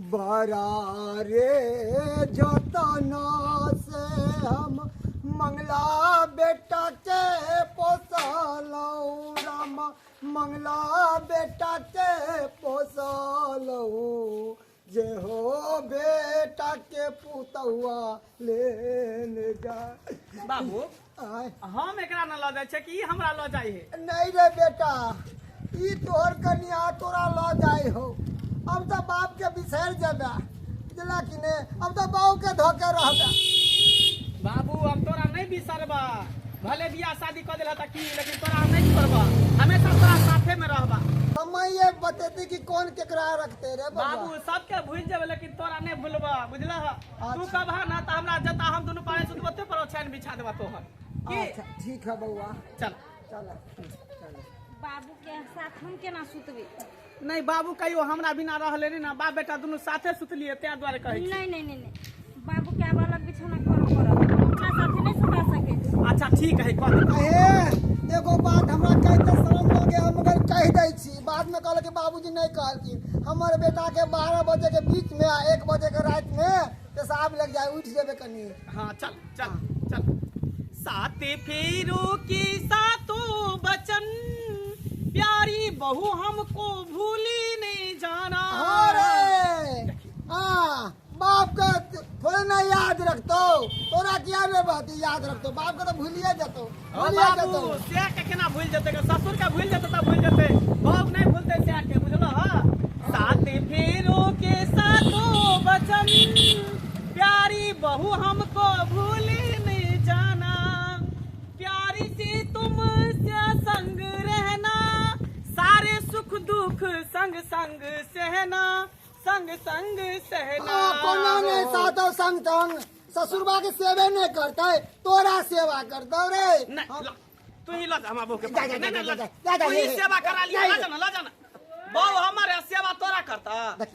बरा रे जतना से हम मंगला बेटा के पोसलौ राम मंगला बेटा के पोसलौ जे हो बेटा के पुतौआ लेने जा। बाबू हम एकरा न ल जाय छै कि हमरा ल जाय है? नहीं रे बेटा ई तोहर कन्या तोरा ल जाय हो। अब तो बाप के बिसर जाबे दिला कि ने अब तो बाऊ के धोके रहबे। बाबू अब तोरा नहीं बिसरबा भले बियाह शादी कर देला त की लेकिन तोरा नहीं छोड़बा हमेशा तोरा साथे में रहबा। समय ये बतेती कि कौन केकरा रखते रे बाबू सबके भूल जाबे लेकिन तोरा नहीं भूलबा बुझला। तू कहबा ना त हमरा जता हम दोनों पारे सुतबते पर ओछान बिछा देबा तोहर की। अच्छा ठीक है बउआ चल चल बाबू के साथ हम केना सुतबी? नहीं बाबू कहियो हमरा बिना रहले नहीं ना बाप बेटा दोनों साथे सुतलिए ते द्वारे कहै छी। नहीं नहीं नहीं नहीं बाबू के अब अलग बिछौना कर पड़त हमरा साथे नहीं सुता सके। अच्छा ठीक है कह ए एगो बात हमरा कहते शर्म लगे हम अगर कह दै छी बाद में कहल कि बाबूजी नहीं कहलखिन हमर बेटा के 12 बजे के बीच में 1 बजे के रात में पेशाब लग जाए उठ जेबे कनी। हाँ चल चल चल साथ फेरू की सातों बचन प्यारी बहू हमको भूली नहीं जाना। हाँ बाप का थोड़े ना याद रखतो तोरा क्या में बात याद रखतो बाप का तो भूलिए जतो बाबू से के केना भूल जते ससुर का भूल जते त भूल जते बाप नहीं भूलते से के बुझलो। हां साथ फेरू के सातों बचन प्यारी बहू हमको भूली नहीं जाना प्यारी से तुम से संग रहना सारे सुख दुख संग संग सहना संग संग सहना। कोनो ने सातो संग संग ससुरबा के सेवे नहीं करते तोरा सेवा करतो रे। तू ही ला हम बाबू के जा, जा, जा, जा, जा, तू ही सेवा करा लिया ला जाना बाबू हमारे सेवा तोरा करता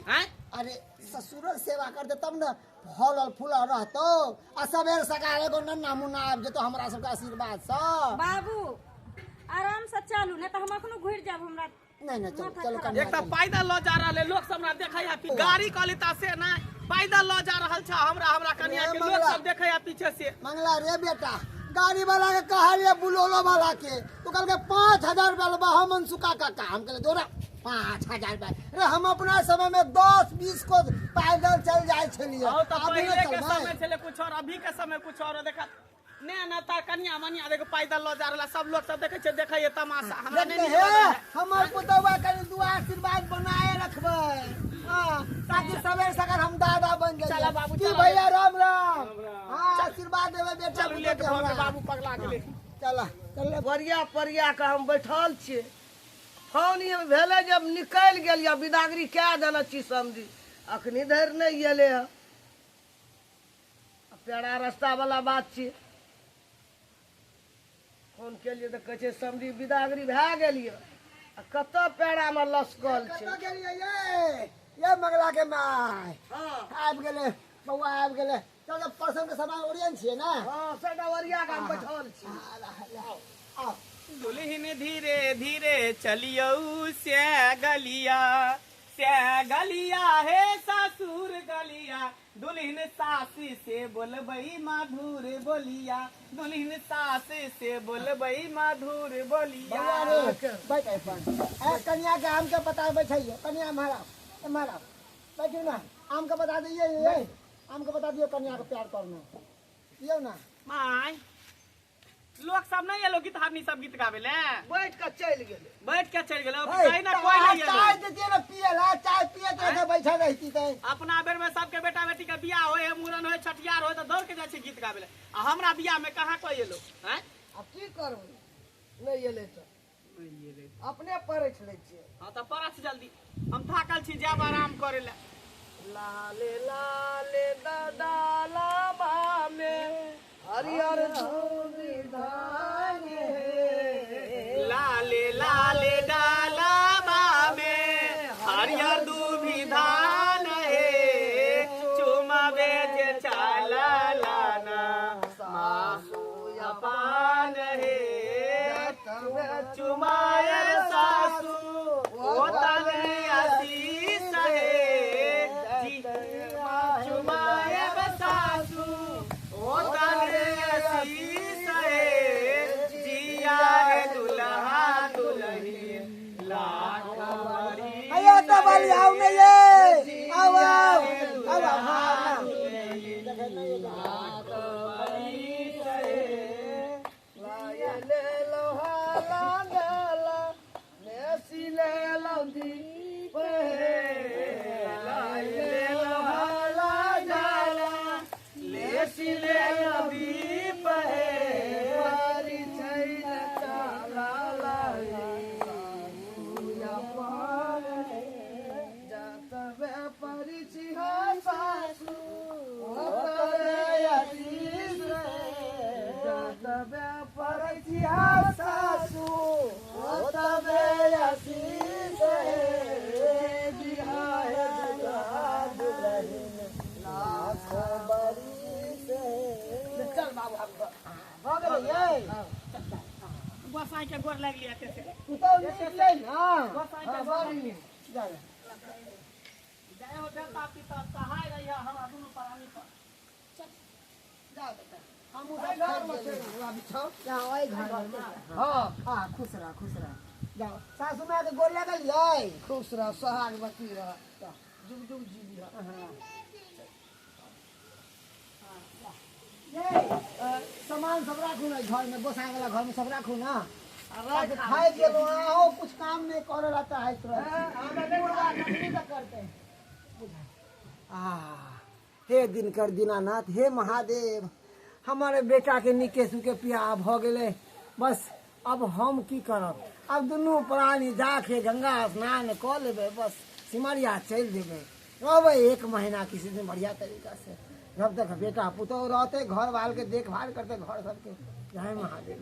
हैं। अरे ससुर सेवा करते तब न फल फूल रहतो आ सबेर सकाले को नन्ना मुन्ना आब जेतो हमरा सबके आशीर्वाद से। बाबू आराम से चलू नहीं तो हम अखनो घुर जाब हमरा। नहीं नहीं चलो चलो एक तो पैदल ल जा रहले लोग सब ना देखै है गाड़ी कलिता से ना पैदल ल जा रहल छ हमरा हमरा कन्या के लोग सब देखै है पीछे से। मंगला रे बेटा गाड़ी वाला के कहलिए बुलोलो वाला के तो कल के 5000 रुपया लेबा हम सुका का काम करे दोरा 5000 रुपया रे हम अपना समय में 10-20 को पैदल चल जाए छलिए। और तो पहले के समय चले कुछ और अभी के समय कुछ और देखा ने ना ता कन्या मनिया देखो पैदल ल जा रहला सब लोग सब देखे छे देखै है तमाशा हमरा नहीं है हमर पुतवा के दुआ आशीर्वाद बनाए रखबे। हां ताकि सवेर सकर हम दादा बन जाए। चला बाबू की भैया राम राम। हां आशीर्वाद देबे बेटा चल के हमरा बाबू पगला गेले। चला चल परिया परिया के हम बैठल छिए फोन ये भेले जब निकल गेल या विदागरी क्या देना छी समझी अखनी धर नहीं एले है पेड़ा रास्ता वाला बात छी फोन के लिए तो कहे समझी विदागरी भए गेलिए कत पेड़ा में लसकल छै। ये मंगला के माय हां आब गेले बउआ आब गेले चल परसम के सामान ओरियन छिए ना। हां सेटा वरिया के हम बैठल छी। आओ दुल्हन धीरे धीरे चलियो से गलिया है ससुर गलिया दुल्हन सासी से बोलबई मधुर बोलिया दुल्हन सासी से बोलबई मधुर बोलिया। बैठ कन्या के आम के बता बैठिए कन्या हमारा बैठिए ना आम के बता दिए आम के बता दियो कन्या के प्यार करना यो ना माय लोग सब नहीं एलो गीत हारनी सब गीत गावे ले बैठ के चल गेले कहीं ना कोई नहीं चाय देते ना पियला चाय पिए तो बैठा रहती थे। अपना बेर में सबके बेटा बेटी के बियाह होए मूरन होए छठियार होए तो दौड़ के जाय छै गीत गावे ले आ हमरा बियाह में कहां कोई एलो हैं। अब की करबै नहीं एले तो अपने परछ ले छिए। हां तो परस जल्दी हम थाकल छी जाब आराम करे ले। लाले लाले दादा लाबा में हरियर धूनी धान है लाले लाले डालाबा में हरियर दूभी धान है चुमावे जे चाला लाना सासु अपान है चुमाए सासु ओ तने आशीष है गोसाई के गोर लाग लिया कैसे तू तो निकले ना गोसाई के बड़ी नी जा जय हो देवता पिता सहाय रहिया हम दुनु प्राणी पर जा बेटा हम उधर घर में से अभी छो यहाँ वही घर में हाँ हाँ खुश रह जाओ सासू माँ के गोर लगल जाए खुश रह सोहागवती रह जुग जुग जी रह ये सामान सब राखू ना घर में गोसाई वाला घर में सब राखू ना अब खाए के लो आओ कुछ काम नहीं करे रहता है करते हे दिनकर दीनानाथ हे महादेव हमारे बेटा के निके सुके पिया भ गेले बस अब हम की करब अब दुनू प्राणी जाके गंगा स्नान क लेबे बस सिमरिया चल देबे रहबे 1 महीना किसी दिन बढ़िया तरीका से जब तक बेटा पुतौ रहते घर वाल के देखभाल करते घर सबके जय महादेव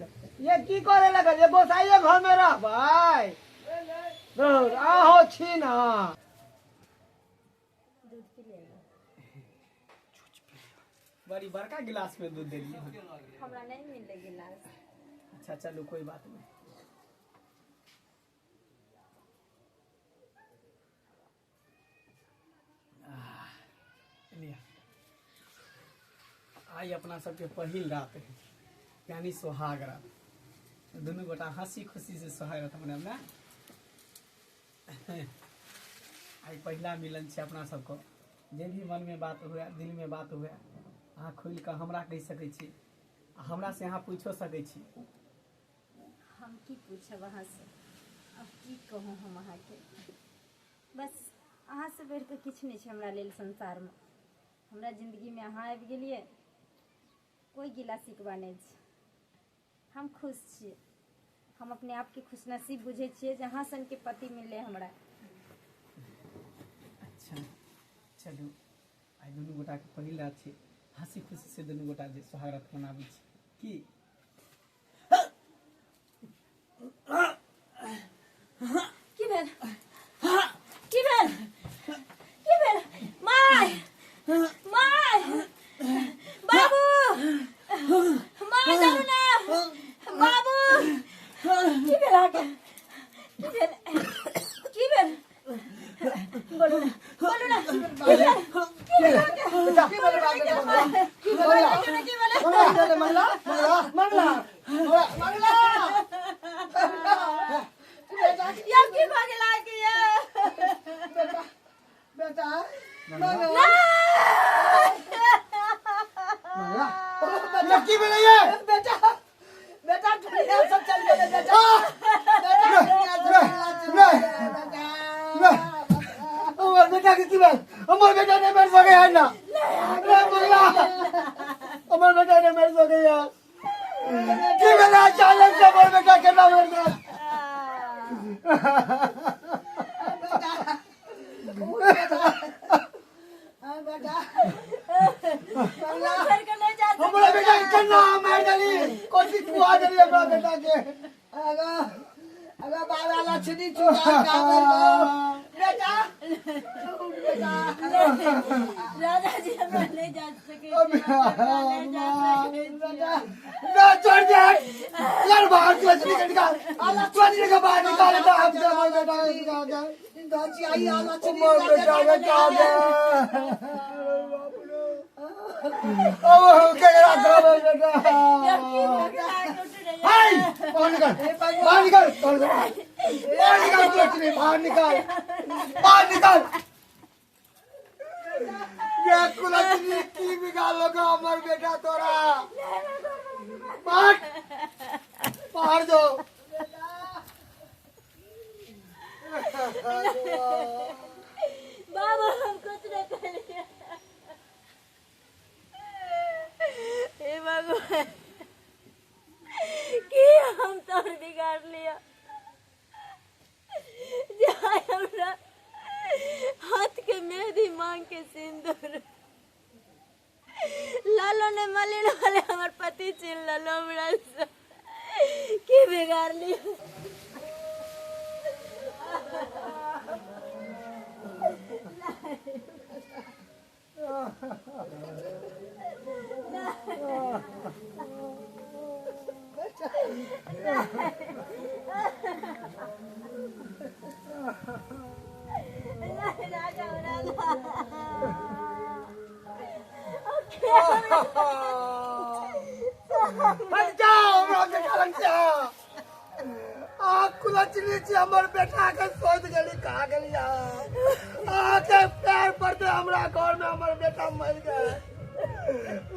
ये की करे लगे ये गोसाइये घर में रहबै आहो छी ना बड़ी बड़का गिलास में दूध दे दिए हमरा नहीं मिले गिलास। अच्छा चलो कोई बात नहीं लिया आई अपना सबके पहिल रात है यानी सोहाग रात दोनों गोटा हंसी खुशी से सोहाग रात मनाएब ना आई पहला मिलन है अपना सबको जे भी मन में बात हुए दिल में बात हुए अहाँ खोल कर हमरा कह सकै छी हमरा से अहाँ पूछो सकै छी हम की पूछब अहाँ से अब की कहूँ हम अहाँ के बस अहाँ से बढ़ के किछु नहीं छै हमरा लेल संसार में हमरा जिंदगी में अहाँ आबि गेलिए कोई गिला शिकवा नहीं छै हम खुश छियै हम अपने आप के खुशनसीब बुझे छियै जे अहाँ सन के पति मिले हमरा। अच्छा चलू आई दुनू गोटा के पहिल रात छै हंसी खुशी से दुनू गोटा जे सोहाग रात मनाबै छी की की भेल की भेल की भेल माय माय बाबू माय चलू ना बाबू की भेल आके की भेल बोलू ना की भेल आके की भेल मंगला या की भागे लागे ये बेटा की बोले ये बेटा बेटा दुनिया सब चल गए बेटा हमारे बेटा की बात हमारे बेटा ने मर सके है ना हमारे बेटा ने मर सके यार की मेरा अचानक से हमारे बेटा के ना मर गया हमारा बेटा कितना मार डाली कोशिश हुआ डाली हमारा बेटा के अगर बाबा लक्ष्मी चुका का बेटा राजा जी हम नहीं जा सके ना छोड़ दे यार बाहर से निकाल आला छोड़ का बाहर निकाल तो आप से हमारा बेटा निकाल दे दाची आई आला चली हमारा बेटा निकाल दे ओ के रहा था बेटा हाय बाहर निकाल बाहर निकाल बाहर निकाल ये कुलचनी की बिगाड़ लगा हमार बेटा तोरा बाहर दो बाबा हम कुछ नहीं करेंगे हे भगवान कि हम तोर बिगाड़ लिया जाए हमरा हाथ के मेहंदी मांग के सिंदूर लालो ने मलिन वाले हमार पति चिन लालो हमरा से की बिगाड़ लिया हट जाओ हमरा बेटा लग जा आ कुलचनी छी हमर बेटा के सोच गेली कहा गेली आ के पैर पड़ते हमरा घर में हमर बेटा मर गए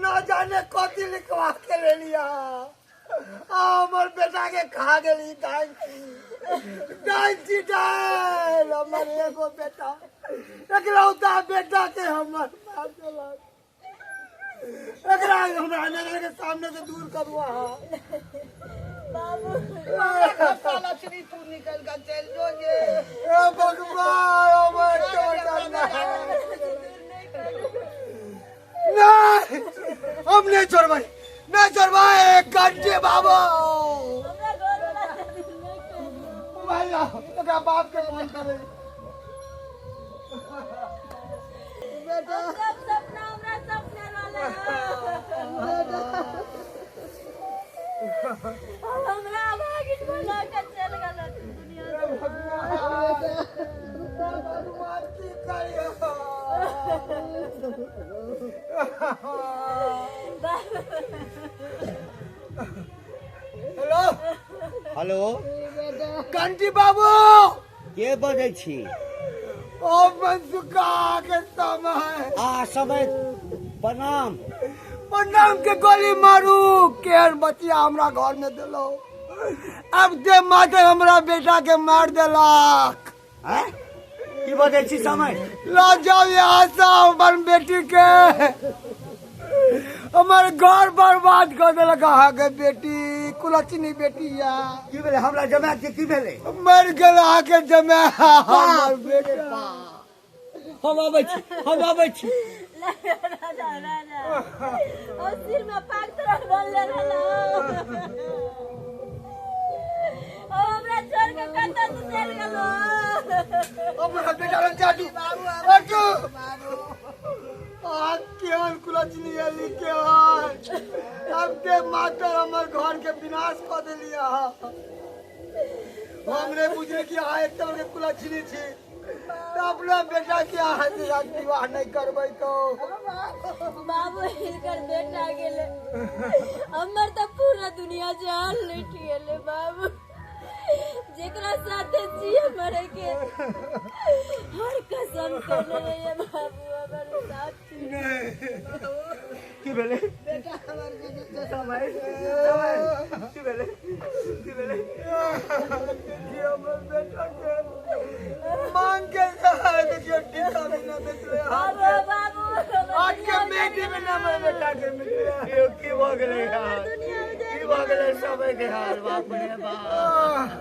ना जाने कथी लिखवा के ले लिया आ हमर बेटा के खा गेली डांची डाल हमर एगो बेटा एकलौता बेटा के हमर मार देलक एकरा हमरा नगर के सामने से दूर करवा लक्ष्मी तू निकल कर चल जोगे ए भगवान हमर बेटा नहीं हम नहीं छोड़बाई नहीं छोड़बाई कंटी बाबू मोबाइल लाओ एकरा बाप के फोन करे बेटा सब सपना हमरा सपने वाला हमरा भागिन बना के चल गल दुनिया भगवान की करियो हेलो हेलो कंटी बाबू के बजै छी ओ मनसुका के समय समय प्रणाम प्रणाम के गोली मारू केर बचिया हमरा घर में देलो अब दे माते हमरा बेटा के मार देलक हैं की बजै छी समय ला जाओ यहाँ से अपन बेटी के हमारे घर बर्बाद कर देलक अहाँ के बेटी कुलचनी बेटी या की भेलै हमरा जमात के की भेलै मर गेल अहाँ के जमे हमर बेटा हम आबै छी राजा राजा ओ सिर में पाक तरह बोलले रहला ओ हमरा छोड़ के कत्ता से चल गेलो हमरा बेटा लग जाटू बाबू आज केहन कुलचनी अली केहन अब के मास्टर हमर घर के विनाश कर देलिया हमरे बुझले कि अहाँ एक तरह के कुलचनी छी तो अपना बेटा के अहाँ से विवाह नहीं करबै तो बाबू हिलकर बेटा गेले हमर तो पूरा दुनिया जान लुट गेले बाबू जेकरा साथे जिए मरे के हर कसम करले रहिए बाबू हमर साथ की भेलै बेटा हमर के समय की भेलै कि हमर बेटा के मांग के जो टीका भी ना देते बाबू बाबू आज के बेटी में ना हमर बेटा के मिले यो की भ गेलै यार की भ गेलै समय के हाल बाप रे बाप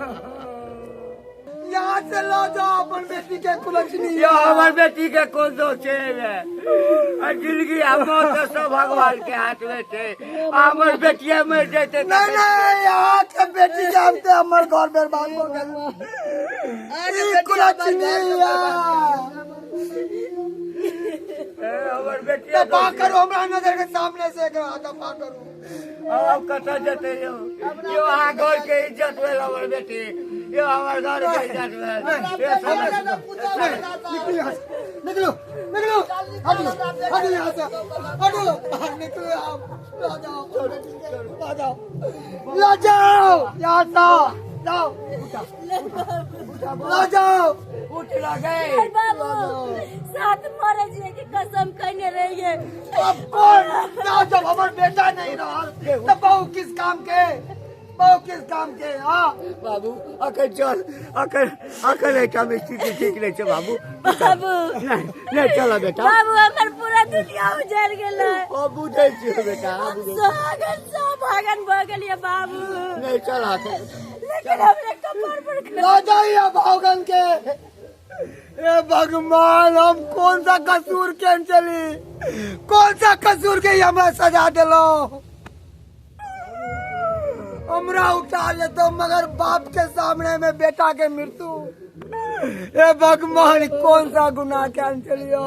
यहाँ से लो जाओ अपन बेटी के कुलचनी यो हमर बेटी के कोन दोष छै जिंदगी मौत तो सब भगवान के हाथ में छै हमर बेटिया मर जेतै नहीं नहीं यहाँ के बेटी के हम ते हमर घर बर्बाद हो गेल ई कुलचनी हमर बेटिया पा करो हमरा नजर के सामने से एकरा पा करो अब कतऽ जेतै यो अहाँ घर के इज्जत भेल हमर बेटी यो हमर घर के इज्जत भेल निकलो निकलो हटो यहाँ से हटो बाहर निकलो आप ला जाओ यहाँ से जाओ ला जाओ उठ लगे बाबू साथ मरे जिए की कसम कहने रहिए अब कौन ना जब हमार बेटा नहीं रहा तब बहू किस काम के बहू किस काम के हाँ बाबू अखन चल अखन एकटा में स्थिति ठीक नहीं छै बाबू बाबू नहीं चल बेटा बाबू हमर पूरा दुनिया उजड़ गेलै अब बुझै छियै बेटा अब बुझै सोहागन सब भागन भ गेलिए बाबू नहीं चल अखन लेकिन हमरे कमर पर ला जाइए भागन के ए भगवान हम कौन सा कसूर के चली कौन सा कसूर के हमरा सजा दिलो हमरा उठा ले तो मगर बाप के सामने में बेटा के मृत्यु ए भगवान कौन सा गुनाह के चलियो